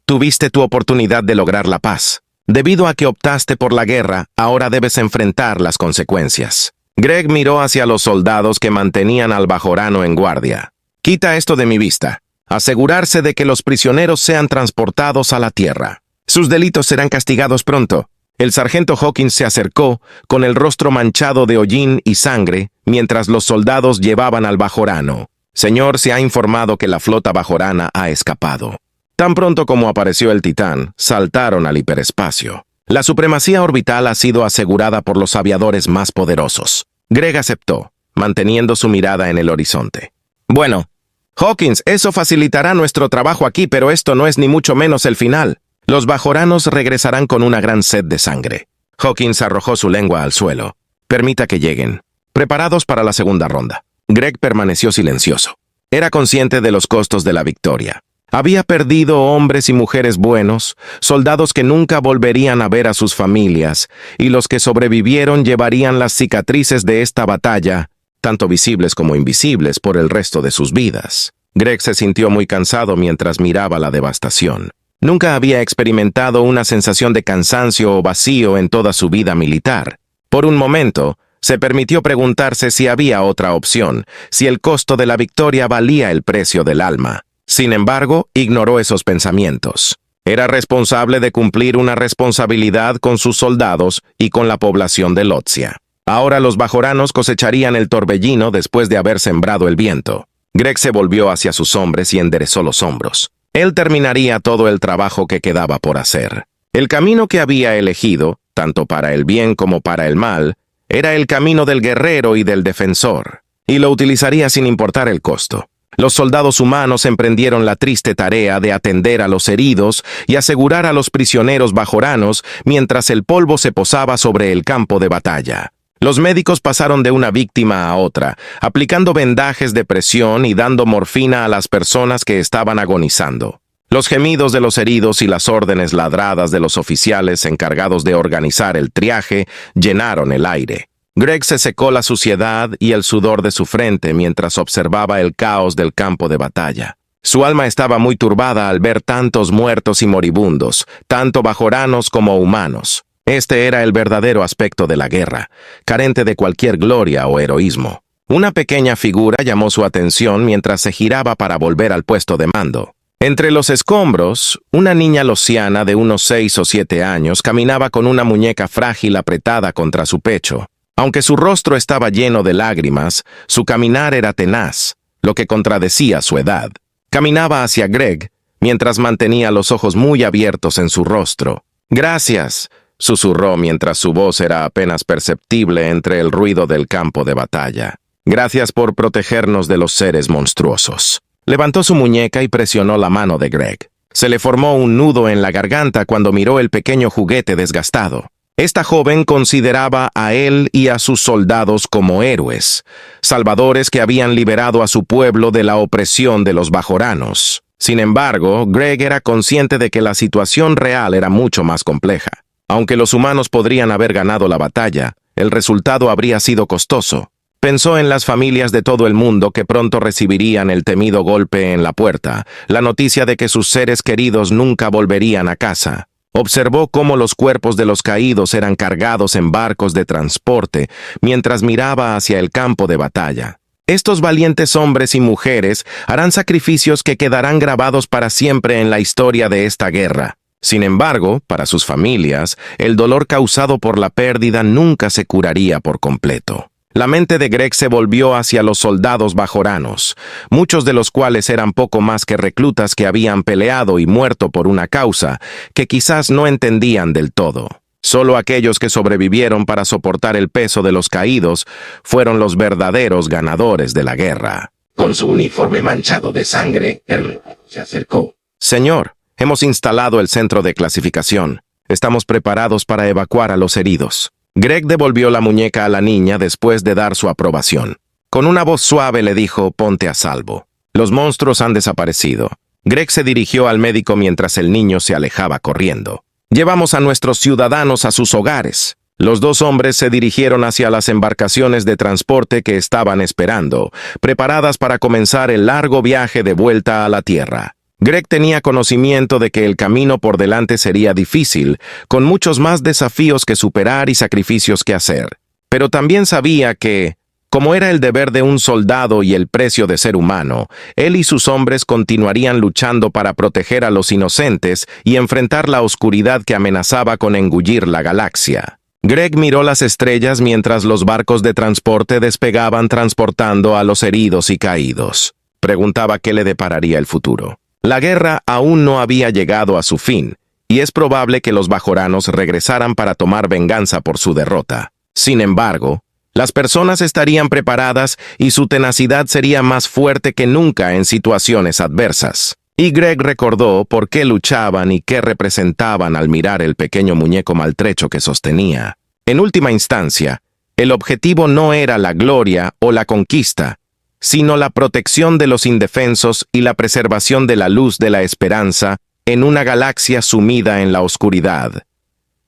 «Tuviste tu oportunidad de lograr la paz. Debido a que optaste por la guerra, ahora debes enfrentar las consecuencias». Greg miró hacia los soldados que mantenían al bajorano en guardia. «Quita esto de mi vista. Asegurarse de que los prisioneros sean transportados a la tierra. Sus delitos serán castigados pronto. El sargento Hawkins se acercó, con el rostro manchado de hollín y sangre, mientras los soldados llevaban al bajorano. Señor, se ha informado que la flota bajorana ha escapado. Tan pronto como apareció el Titán, saltaron al hiperespacio. La supremacía orbital ha sido asegurada por los aviadores más poderosos. Greg aceptó, manteniendo su mirada en el horizonte. Bueno, Hawkins, eso facilitará nuestro trabajo aquí, pero esto no es ni mucho menos el final. Los bajoranos regresarán con una gran sed de sangre. Hawkins arrojó su lengua al suelo. Permita que lleguen. Preparados para la segunda ronda. Greg permaneció silencioso. Era consciente de los costos de la victoria. Había perdido hombres y mujeres buenos, soldados que nunca volverían a ver a sus familias, y los que sobrevivieron llevarían las cicatrices de esta batalla, tanto visibles como invisibles, por el resto de sus vidas. Greg se sintió muy cansado mientras miraba la devastación. Nunca había experimentado una sensación de cansancio o vacío en toda su vida militar. Por un momento, se permitió preguntarse si había otra opción, si el costo de la victoria valía el precio del alma. Sin embargo, ignoró esos pensamientos. Era responsable de cumplir una responsabilidad con sus soldados y con la población de Lotsia. Ahora los bajoranos cosecharían el torbellino después de haber sembrado el viento. Greg se volvió hacia sus hombres y enderezó los hombros. Él terminaría todo el trabajo que quedaba por hacer. El camino que había elegido, tanto para el bien como para el mal, era el camino del guerrero y del defensor, y lo utilizaría sin importar el costo. Los soldados humanos emprendieron la triste tarea de atender a los heridos y asegurar a los prisioneros bajoranos mientras el polvo se posaba sobre el campo de batalla. Los médicos pasaron de una víctima a otra, aplicando vendajes de presión y dando morfina a las personas que estaban agonizando. Los gemidos de los heridos y las órdenes ladradas de los oficiales encargados de organizar el triaje llenaron el aire. Greg se secó la suciedad y el sudor de su frente mientras observaba el caos del campo de batalla. Su alma estaba muy turbada al ver tantos muertos y moribundos, tanto bajoranos como humanos. Este era el verdadero aspecto de la guerra, carente de cualquier gloria o heroísmo. Una pequeña figura llamó su atención mientras se giraba para volver al puesto de mando. Entre los escombros, una niña losiana de unos 6 o 7 años caminaba con una muñeca frágil apretada contra su pecho. Aunque su rostro estaba lleno de lágrimas, su caminar era tenaz, lo que contradecía su edad. Caminaba hacia Greg, mientras mantenía los ojos muy abiertos en su rostro. «Gracias», susurró mientras su voz era apenas perceptible entre el ruido del campo de batalla. «Gracias por protegernos de los seres monstruosos». Levantó su muñeca y presionó la mano de Greg. Se le formó un nudo en la garganta cuando miró el pequeño juguete desgastado. Esta joven consideraba a él y a sus soldados como héroes, salvadores que habían liberado a su pueblo de la opresión de los bajoranos. Sin embargo, Greg era consciente de que la situación real era mucho más compleja. Aunque los humanos podrían haber ganado la batalla, el resultado habría sido costoso. Pensó en las familias de todo el mundo que pronto recibirían el temido golpe en la puerta, la noticia de que sus seres queridos nunca volverían a casa. Observó cómo los cuerpos de los caídos eran cargados en barcos de transporte mientras miraba hacia el campo de batalla. Estos valientes hombres y mujeres harán sacrificios que quedarán grabados para siempre en la historia de esta guerra. Sin embargo, para sus familias, el dolor causado por la pérdida nunca se curaría por completo. La mente de Greg se volvió hacia los soldados bajoranos, muchos de los cuales eran poco más que reclutas que habían peleado y muerto por una causa que quizás no entendían del todo. Solo aquellos que sobrevivieron para soportar el peso de los caídos fueron los verdaderos ganadores de la guerra. Con su uniforme manchado de sangre, él se acercó. «Señor, hemos instalado el centro de clasificación. Estamos preparados para evacuar a los heridos». Greg devolvió la muñeca a la niña después de dar su aprobación. Con una voz suave le dijo: «Ponte a salvo. Los monstruos han desaparecido». Greg se dirigió al médico mientras el niño se alejaba corriendo. «Llevamos a nuestros ciudadanos a sus hogares». Los dos hombres se dirigieron hacia las embarcaciones de transporte que estaban esperando, preparadas para comenzar el largo viaje de vuelta a la Tierra. Greg tenía conocimiento de que el camino por delante sería difícil, con muchos más desafíos que superar y sacrificios que hacer. Pero también sabía que, Como era el deber de un soldado y el precio de ser humano, él y sus hombres continuarían luchando para proteger a los inocentes y enfrentar la oscuridad que amenazaba con engullir la galaxia. Greg miró las estrellas mientras los barcos de transporte despegaban transportando a los heridos y caídos. Preguntaba qué le depararía el futuro. La guerra aún no había llegado a su fin, y es probable que los bajoranos regresaran para tomar venganza por su derrota. Sin embargo, las personas estarían preparadas y su tenacidad sería más fuerte que nunca en situaciones adversas. Y Greg recordó por qué luchaban y qué representaban al mirar el pequeño muñeco maltrecho que sostenía. En última instancia, el objetivo no era la gloria o la conquista, sino la protección de los indefensos y la preservación de la luz de la esperanza en una galaxia sumida en la oscuridad.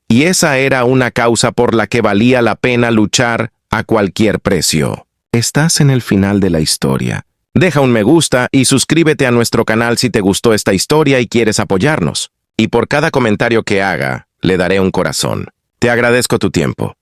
Y esa era una causa por la que valía la pena luchar a cualquier precio. Estás en el final de la historia. Deja un me gusta y suscríbete a nuestro canal si te gustó esta historia y quieres apoyarnos. Y por cada comentario que haga, le daré un corazón. Te agradezco tu tiempo.